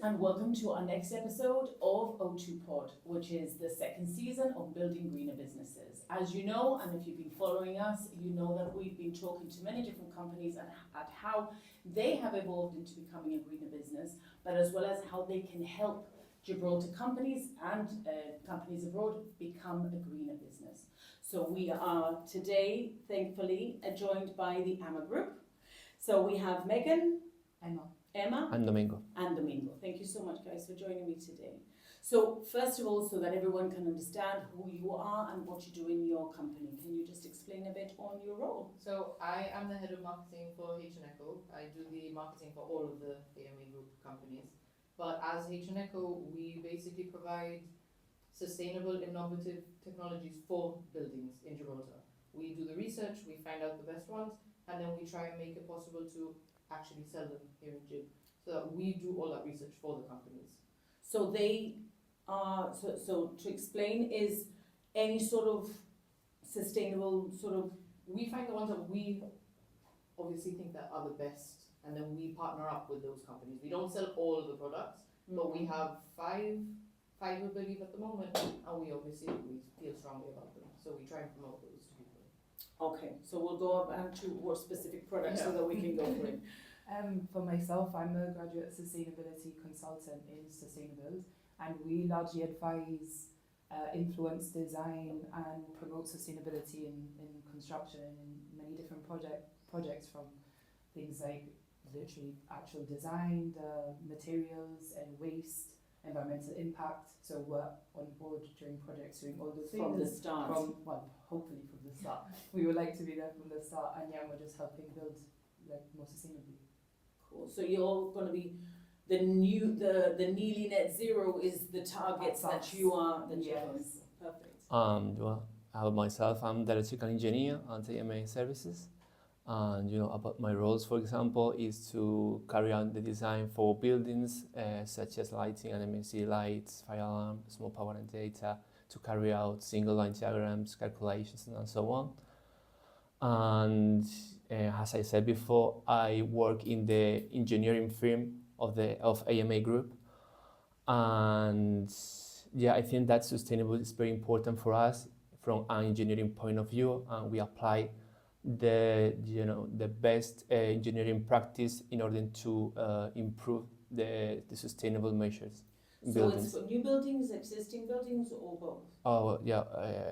and welcome to our next episode of O2 Pod, which is the second season of Building Greener Businesses. As you know, and if you've been following us, you know that we've been talking to many different companies at how they have evolved into becoming a greener business, but as well as how they can help Gibraltar companies and companies abroad become a greener business. So we are today, thankfully, joined by the AMA Group. So we have Megan, Emma, and Domingo. Thank you so much, guys, for joining me today. So first of all, so that everyone can understand who you are and what you do in your company, can you just explain a bit on your role? So I am the head of marketing for H&Echo. I do the marketing for all of the AMA Group companies. But as H&Echo, we basically provide sustainable, innovative technologies for buildings in Gibraltar. We do the research, we find out the best ones, and then we try and make it possible to actually sell them here in Gib. So that we do all that research for the companies. So they are, so to explain, is any sort of sustainable sort of... We find the ones that we obviously think that are the best, and then we partner up with those companies. We don't sell all of the products, but we have five we believe at the moment, and we feel strongly about them. So we try and promote those to people. Okay, so we'll go up and to more specific products so that we can go for it. For myself, I'm a graduate sustainability consultant in Sustainable, and we largely advise, influence design and promote sustainability in construction and in many different projects from things like literally actual design, the materials and waste, environmental impact. So we're on board during projects doing all those From the things start. hopefully from the start. We would like to be there from the start, and we're just helping build more sustainably. Cool. So you're going to be the nearly net zero is the targets that you are. Yes. Perfect. Well, about myself, I'm the electrical engineer at AMA Services. And about my roles, for example, is to carry out the design for buildings such as lighting and emergency lights, fire alarm, small power and data, to carry out single line diagrams, calculations, and so on. And as I said before, I work in the engineering firm of AMA Group. And I think that sustainable is very important for us from an engineering point of view, and we apply the best engineering practice in order to improve the sustainable measures in buildings. So it's for new buildings, existing buildings, or both? Oh yeah,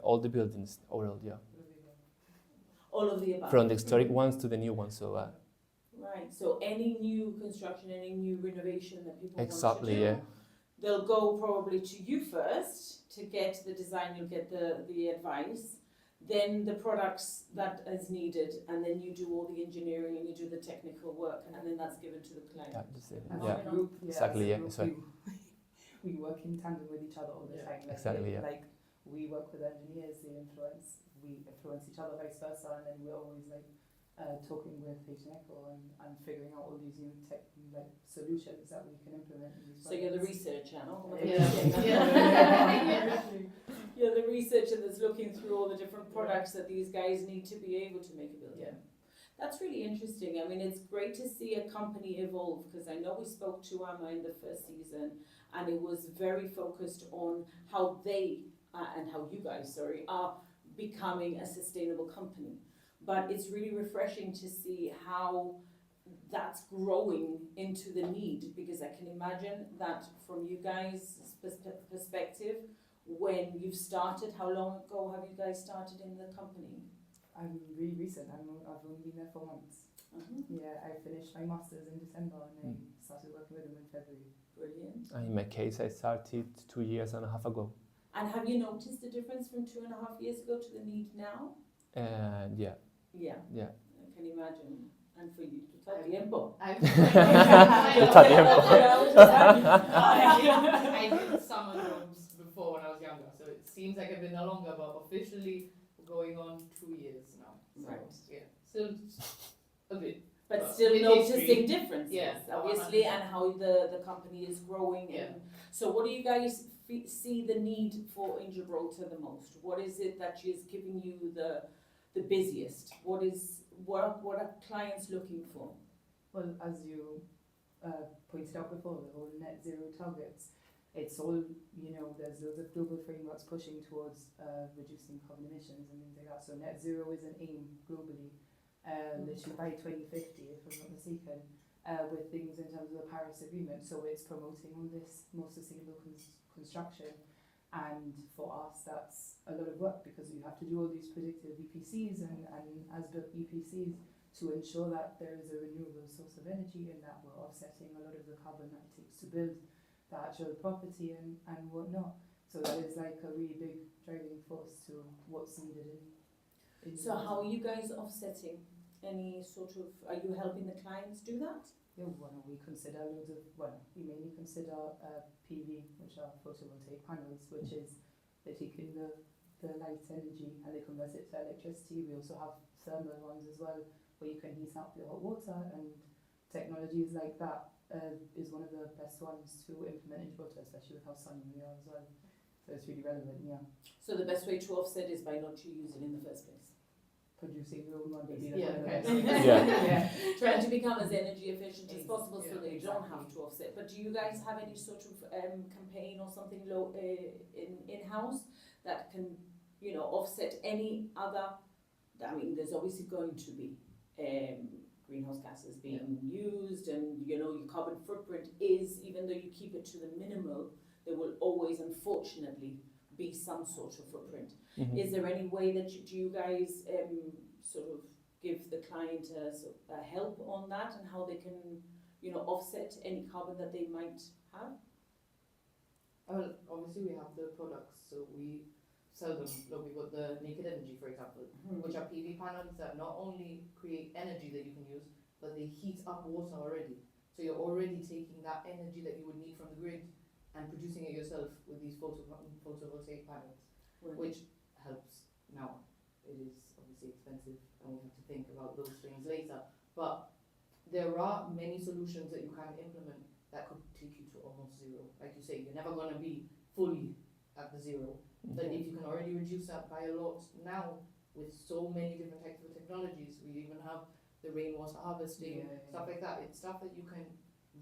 all the buildings overall, yeah. All of the above. From the historic ones to the new ones, so. Right. So any new construction, any new renovation that people exactly, want to do, they'll go probably to you first to get the design. You'll get the advice. Then the products that is needed, and then you do all the engineering and you do the technical work, and then that's given to the client. Exactly. We work in tandem with each other all the time. Like we work with engineers, we influence each other, vice versa, and then we're always talking with H&Echo and figuring out all these new solutions that we can implement in these projects. So you're the researcher, no? Yeah. You're the researcher that's looking through all the different products that these guys need to be able to make a building. Yeah. That's really interesting. I mean, it's great to see a company evolve, because I know we spoke to AMA in the first season, and it was very focused on how they, and how you guys, are becoming a sustainable company. But it's really refreshing to see how that's growing into the need, because I can imagine that from you guys' perspective, when you started, how long ago have you guys started in the company? I'm really recent. I've only been there 4 months. Yeah, I finished my master's in December and I started working with them in February. Brilliant. In my case, I started 2.5 years ago. And have you noticed the difference from 2.5 years ago to the need now? Yeah. Yeah. I can imagine. And for you, I did summer jobs before when I was younger, so it seems like I've been there longer, but officially going on 2 years now. So, right. Yeah. Still a bit. But still noticing differences, obviously, 100%. and how the company is growing. Yeah. And so what do you guys see the need for in Gibraltar the most? What is it that is giving you the busiest? What are clients looking for? Well, as you pointed out before, the whole net zero targets, it's all, you know, there's loads of global frameworks pushing towards reducing carbon emissions and things like that. So net zero is an aim globally, literally by 2050, if I'm not mistaken, with things in terms of the Paris Agreement. So it's promoting all this more sustainable construction. And for us, that's a lot of work because you have to do all these predictive EPCs and as-built EPCs to ensure that there is a renewable source of energy and that we're offsetting a lot of the carbon that it takes to build the actual property and whatnot. So that is like a really big driving force to what's needed in So how are you guys offsetting? Any sort of, are you helping the clients do that? Yeah, well, we consider loads of, we mainly consider PV, which are photovoltaic panels, which is they're taking the light energy and they convert it to electricity. We also have thermal ones as well, where you can heat up your hot water, and technologies like that is one of the best ones to implement in Gibraltar, especially with how sunny we are as well. So it's really relevant, yeah. So the best way to offset is by not to use it in the first place. Producing your own one would be Yeah, the Yeah. Trying to become as energy efficient as possible so Yeah, that you don't exactly. have to offset. But do you guys have any sort of campaign or something in-house that can, you know, offset any other, I mean, there's obviously going to be greenhouse gases being used, and, you know, your carbon footprint is, even though you keep it to the minimal, there will always, unfortunately, be some sort of footprint. Mhm. Is there any way that do you guys sort of give the client a help on that and how they can, you know, offset any carbon that they might have? Well, obviously we have the products, so we sell them. Look, we've got the Naked Energy, for example, which are PV panels that not only create energy that you can use, but they heat up water already. So you're already taking that energy that you would need from the grid and producing it yourself with these photovoltaic panels, which helps. Now, it is obviously expensive and we have to think about those things later, but there are many solutions that you can implement that could take you to almost zero. Like you say, you're never going to be fully at the zero, but if you can already reduce that by a lot now with so many different types of technologies, we even have the rainwater harvesting, stuff like that. It's stuff that you can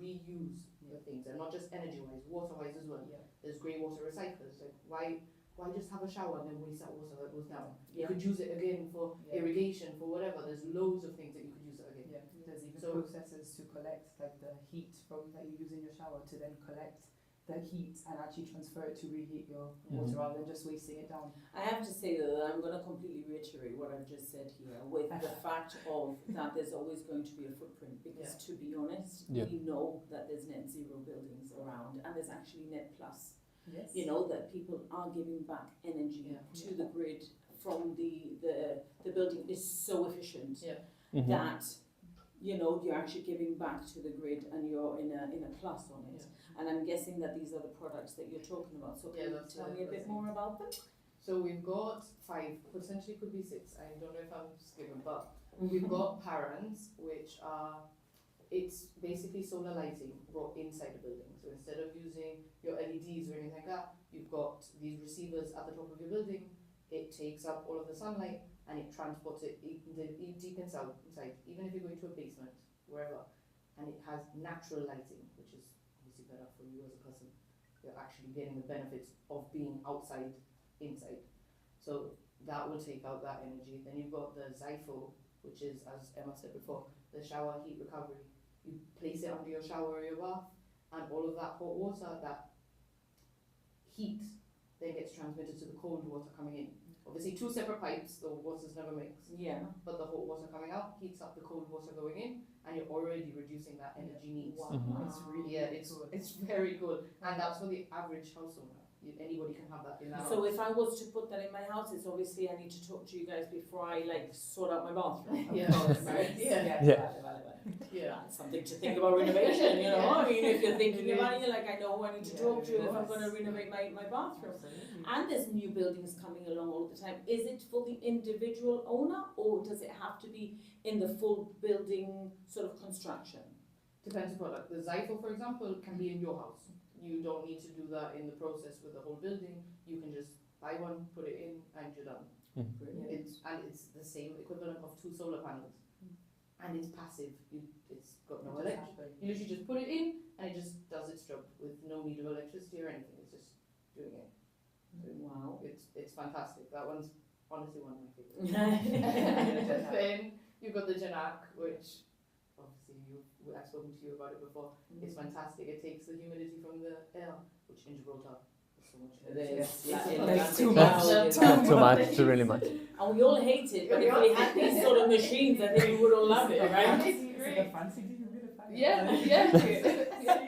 reuse the things, and not just energy-wise, water-wise as well. There's grey water recyclers. Like why just have a shower and then waste that water that goes down? You could use it again for irrigation, for whatever. There's loads of things that you could use it again. There's even So- processes to collect like the heat from that you use in your shower to then collect the heat and actually transfer it to reheat your water rather than just wasting it down. I have to say that I'm going to completely reiterate what I've just said here with the fact of that there's always going to be a footprint, because to be honest, we know that there's net zero buildings around and there's actually net plus. Yes. You know, that people are giving back energy to the grid from the building is so efficient Mhm. that, you know, you're actually giving back to the grid and you're in a plus on it. And I'm guessing that these are the products that you're talking about. So can you tell me a bit more about them? So we've got 5, potentially could be 6. I don't know if I'm skipping, but we've got parents, which are, it's basically solar lighting brought inside the building. So instead of using your LEDs or anything like that, you've got these receivers at the top of your building. It takes up all of the sunlight and it transports it deep inside, even if you're going to a basement, wherever. And it has natural lighting, which is obviously better for you as a person. You're actually getting the benefits of being outside, inside. So that will take out that energy. Then you've got the XIFO, which is, as Emma said before, the shower heat recovery. You place it under your shower or your bath, and all of that hot water, that heat, then gets transmitted to the cold water coming in. Obviously 2 separate pipes, the waters never mix. Yeah. But the hot water coming out heats up the cold water going in, and you're already reducing that energy needs. Wow. Mhm. It's really good. It's very good, and that's for the average household. Anybody can have that in their So house. if I was to put that in my house, it's obviously I need to talk to you guys before I like sort out my bathroom. Yeah. Right? Yeah. Yeah. That's something to think about renovation, you know. I mean, if you're thinking about it, you're like, I know who I need to talk to if I'm going to renovate my bathroom. Absolutely. And there's new buildings coming along all the time. Is it for the individual owner, or does it have to be in the full building sort of construction? Depends on product. The XIFO, for example, can be in your house. You don't need to do that in the process with the whole building. You can just buy one, put it in, and you're done. Mhm. Brilliant. It's the same equivalent of 2 solar panels. and it's passive. It's got no It just electric. happens. You literally just put it in, and it just does its job with no need of electricity or anything. It's just doing it. Wow. It's fantastic. That one's honestly one of my favorites. Then you've got the Janak, which obviously I've spoken to you about it before. It's fantastic. It takes the humidity from the air, which in Gibraltar is so much. It is. Like, Too Too much, really much. And we all hate it, but if we had these sort of machines, I think we would all love it, right? It's like a fancy dehumidifier. Yeah, yeah.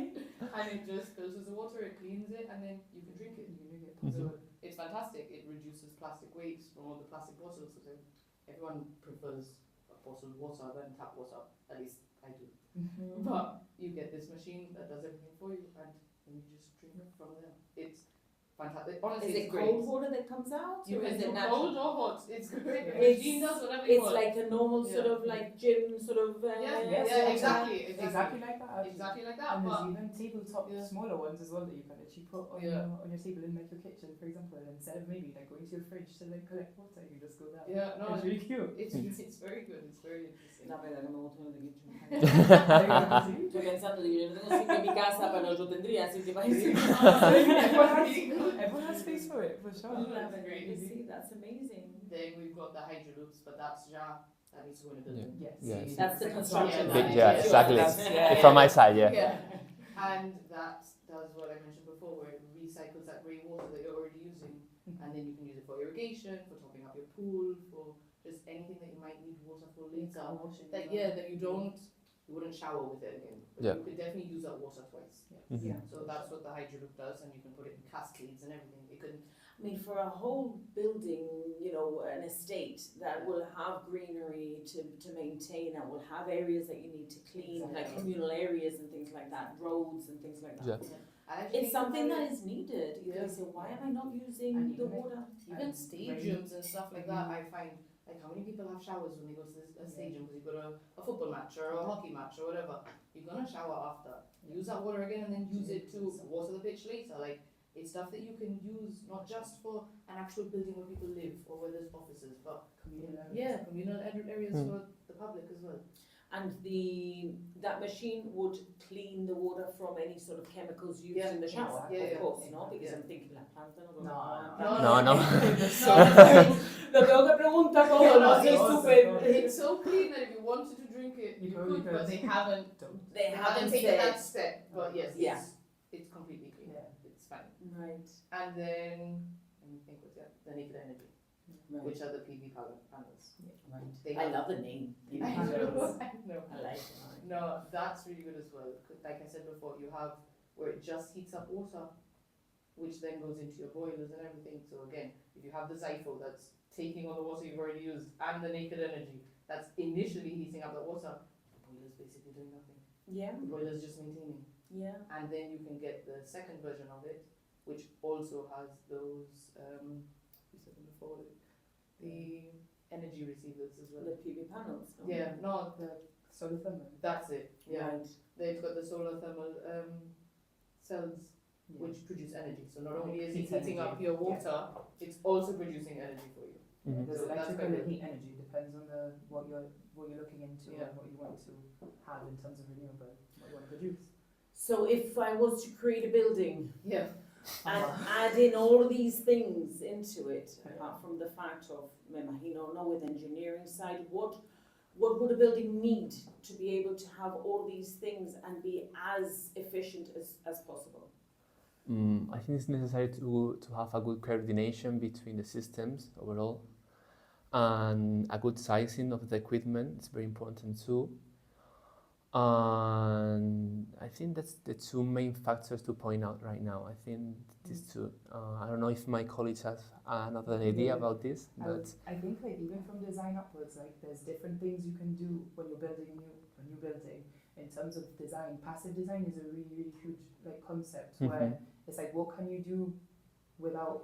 And it just filters the water, it cleans it, and then you can drink it. So it's fantastic. It reduces plastic waste from all the plastic bottles. So everyone prefers bottled water than tap water. At least I do. But you get this machine that does everything for you, and you just drink it from there. It's fantastic. Honestly, Is it it's great. cold water that comes out? You or can is do it cold natural? or hot. It's great. The It's- machine does whatever you It's want. like a normal sort Yeah. of like gym sort of. Yeah, exactly. Exactly like that. Actually. Exactly like that. And But there's even tabletop Yeah. smaller ones as well that you can actually put on, Yeah. on your table in like your kitchen, for example. And instead of maybe like going to your fridge to like collect water, you just go there. yeah, no, It's really cute. it's very good. It's very interesting. No, pero que me gusta lo de kitchen. Sí. Estoy pensando, digo, yo no tengo sitio en mi casa, pero yo tendría sitio para ir. Everyone has space for it, for sure. That's great. You see, that's amazing. Then we've got the hydro loops, but that's that needs to go in a building. Yes. Yes. That's the construction. Yeah, side. yeah, exactly. Yeah. From my side, yeah. And that does what I mentioned before, where it recycles that grey water that you're already using, and then you can use it for irrigation, for topping up your pool, for just anything that you might need water for later. That you wouldn't shower with it again. But Yeah. you could definitely use that water twice. Mhm. Yeah. So that's what the hydro loop does, and you can put it in cascades and everything. It can. I mean, for a whole building, you know, an estate that will have greenery to maintain and will have areas that you need to clean, like Exactly. communal areas and things like that, roads and things like that. Yeah. I actually It's something think that is needed. You Yeah. can say, why am I not using And the even like- water? even And stadiums and stuff like that, I find, like, how many people have showers when they go to a stadium because you've got a football match or a hockey match or whatever. You're gonna shower after. Use that water again and then use it to water the pitch later. Like, it's stuff that you can use not just for an actual building where people live or where there's offices, but Communal areas. yeah, communal areas Mm. for the public as well. And that machine would clean the water from any sort of chemicals used Yeah, in the shower, yeah, of yeah. course, no? Because Yeah. I'm thinking like plantas. No, no. Lo tengo que preguntar todo, Yeah, no, no, soy it's súper. It's so clean that if you wanted to drink it, You you probably could, but could. they haven't. Don't. They haven't taken said. that step. But yes, Yeah. it's completely clean. Yeah. It's fine. Right, And then let me think what's that? The naked energy, right, which are the PV panels. right. They I have- love the name. I know. I know. I like it. No, that's really good as well. Like I said before, you have where it just heats up water, which then goes into your boilers and everything. So again, if you have the Zypho that's taking all the water you've already used and the naked energy that's initially heating up the water, the boiler's basically doing nothing. Yeah, The boiler's just maintaining. yeah. And then you can get the second version of it, which also has those, you said them before, the energy receivers as The well. PV panels. No? Yeah, no, Solar thermal. that's it. Yeah, Right. they've got the solar thermal cells Yeah. which produce energy. So not Like only is it heat heating energy. up your water, it's also producing energy for you. Mhm. There's So that's electrical quite and good. heat energy, depends on what you're looking into Yeah. and what you want to have in terms of renewable, what you want to produce. So if I was to create a building Yeah. and add in all of these things into it, apart from the fact of, me imagino, no, with engineering side, what would a building need to be able to have all these things and be as efficient as possible? I think it's necessary to have a good coordination between the systems overall, and a good sizing of the equipment is very important too. And I think that's the two main factors to point out right now. I think these two. I don't know if my colleagues have another idea Yeah. about this, but I think like even from design upwards, like there's different things you can do when you're building a new building in terms of design. Passive design is a really, really huge like concept where it's like what can you do without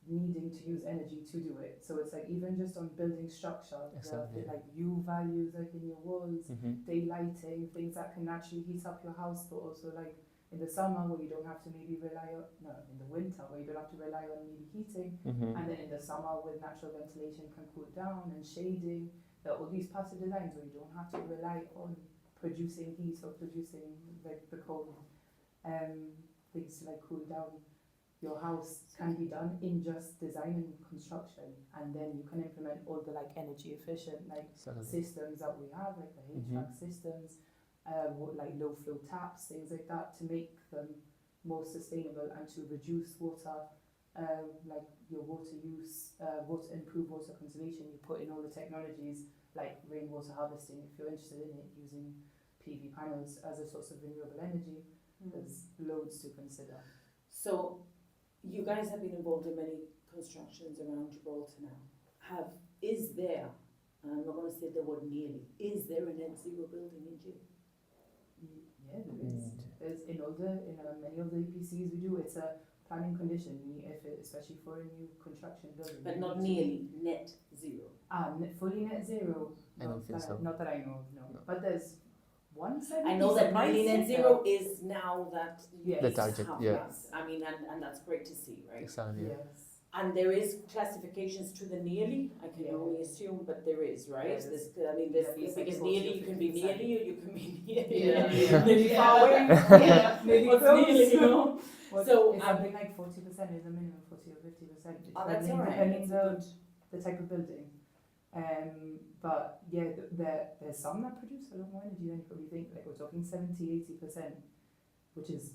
needing to use energy to do it. So it's like even just on building structure, Exactly. the like U values like in your walls, Mhm. daylighting, things that can naturally heat up your house, but also like in the summer where you don't have to maybe rely on, no, in the winter where you don't have to rely on maybe heating, Mhm. and then in the summer with natural ventilation can cool down and shading. all these passive designs where you don't have to rely on producing heat or producing like the cold things to like cool down your house can be done in just design and construction, and then you can implement all the like energy efficient like systems that we have, like the HVAC systems, like low flow taps, things like that, to make them more sustainable and to reduce water, like your water use, improve water conservation. You put in all the technologies like rainwater harvesting if you're interested in it, using PV panels as a source of renewable energy. There's loads to consider. So you guys have been involved in many constructions around Gibraltar now. Is there, and I'm not going to say the word nearly, is there a net zero building in Gib? Yeah, there is. There's in many of the EPCs we do, it's a planning condition, especially for a new construction building. But not nearly net zero. Fully net zero. I don't think so. Not that I know of, no. But there's one side. I know that nearly net zero is now that the target. Yeah. I mean, and that's great to see, right? Exactly. Yes. And there is classifications to the nearly, I can only assume, but there is, right? Yeah, Because nearly you can be nearly or you can be Yeah. nearly far away. Maybe What's nearly, you know? So, it's something like 40% is a minimum, 40 or 50%. Oh, that's all right. Depending That's the type of building. But yeah, there's some that produce a lot more energy than you probably think. Like we're talking 70-80%, which is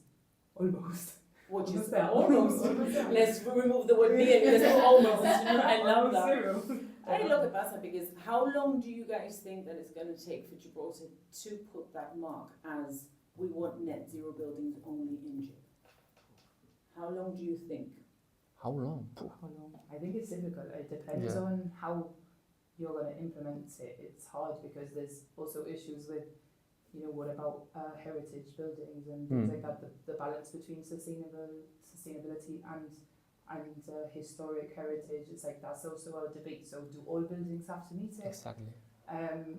almost. Which is almost. Let's remove the word nearly. Let's go almost. I love that. Zero. I look at that because how long do you guys think that it's going to take for Gibraltar to put that mark as we want net zero buildings only in Gib? How long do you think? How long? How long? I think it's difficult. It depends on how you're going to implement it. It's hard because there's also issues with, what about heritage buildings and things like that. The balance between sustainability and historic heritage. It's like that's also a debate. So do all buildings have to meet it? Exactly.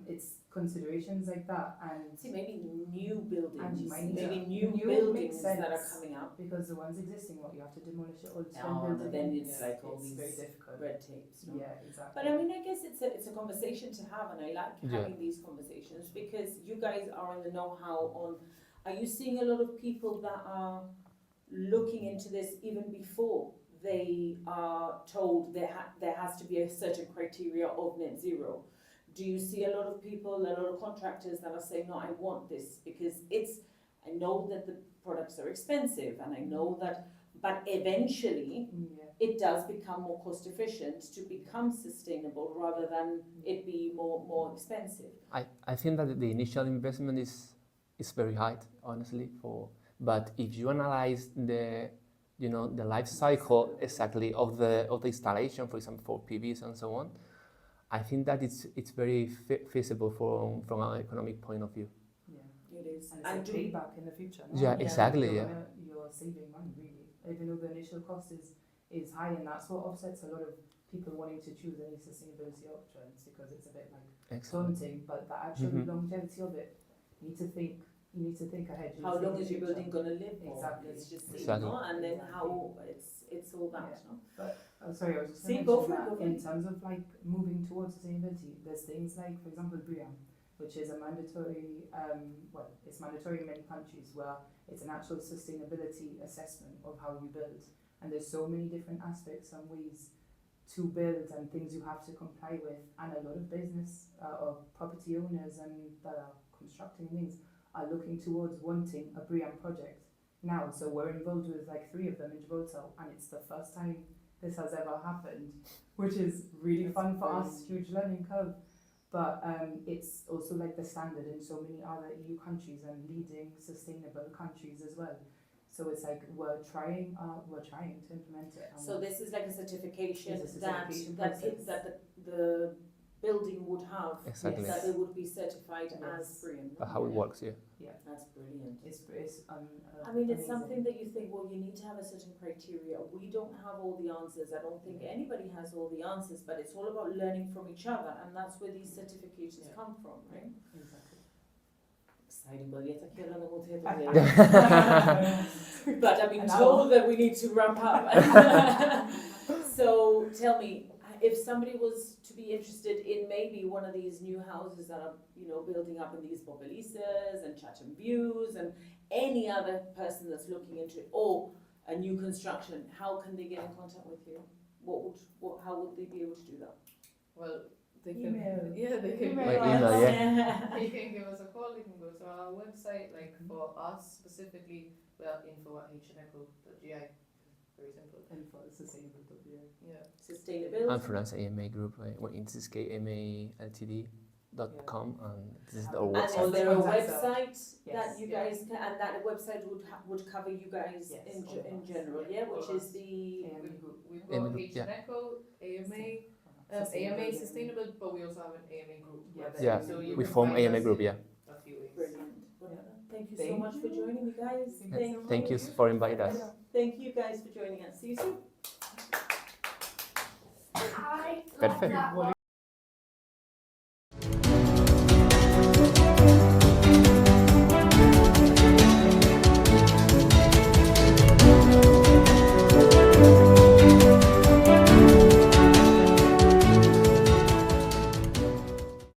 It's considerations like that, and see maybe new buildings, and you might need maybe to- new new buildings makes that are sense. coming up. because the ones existing, you have to demolish it all to Oh, build but it. then it's like all it's these very difficult. red tapes. No? Yeah, exactly. But I mean, I guess it's a conversation to have, and I like Yeah. having these conversations because you guys are in the know-how on. Are you seeing a lot of people that are looking into this even before they are told there has to be a certain criteria of net zero? Do you see a lot of people, a lot of contractors that are saying, no, I want this because I know that the products are expensive and I know that, but eventually it does become more cost efficient to become sustainable rather than it be more expensive. I think that the initial investment is very high, honestly. But if you analyze the life cycle exactly of the installation, for example, for PVs and so on, I think that it's very feasible from an economic point of view. Yeah, It is. and it's a payback in the future. No? Yeah, exactly. You're saving money really, even though the initial cost is high, and that's what offsets a lot of people wanting to choose any sustainability options because it's a bit like daunting. But the actual longevity of it, you need to think ahead. How long is your building going to live for? Exactly. It's just Exactly. and then how it's all that. Yeah. No? But sorry, I was just See, going go to for it, mention go that for in it. terms of like moving towards sustainability, there's things like, for example, BREEAM, which is a mandatory, it's mandatory in many countries where it's an actual sustainability assessment of how you build. And there's so many different aspects and ways to build and things you have to comply with. And a lot of business or property owners and that are constructing things are looking towards wanting a BREEAM project now. So we're involved with like 3 of them in Gibraltar, and it's the first time this has ever happened, which is really fun for us, huge learning curve. But it's also like the standard in so many other EU countries and leading sustainable countries as well. So it's like we're trying to implement it. And So this is like a certification, It's a certification that the building would have, Exactly. that it would be certified Yes. as BREEAM. How it works, yeah. That's brilliant. It's I mean, it's amazing. something that you think, well, you need to have a certain criteria. We don't have all the answers. I don't think anybody has all the answers, but it's all about learning from each other, and that's where these certifications come from, right? Exactly. Exciting, but yet but I've been told that we need to wrap up. So tell me, if somebody was to be interested in maybe one of these new houses that are, building up in these Bobelices and Chatham Views and any other person that's looking into it, or a new construction, how can they get in contact with you? How would they be able to do that? Well, they can. Email. Yeah, they can. By email, yeah. You can give us a call. You can go to our website. Like for us specifically, we are info@hneco.gi. Very simple. Info at sustainable.ga. Yeah. Sustainability. I'm freelance AMA Group. We're in CKMALTD.com, and this is our And is website. there a Contact us. website Yes. that you guys can, and that website would cover you guys Yes, in all of us. general, Yeah, yeah, all which of is us. the We've AMA got group, yeah. HNECO, AMA, AMA Sustainable, but we also have an AMA group. Yeah, website, Yeah, so you we can form find AMA us Group, in yeah. A few ways. brilliant. Whatever. Thank you so Thank much for you. joining me, guys. Thank you for inviting us. Thank you guys for joining us. See you soon. Perfect.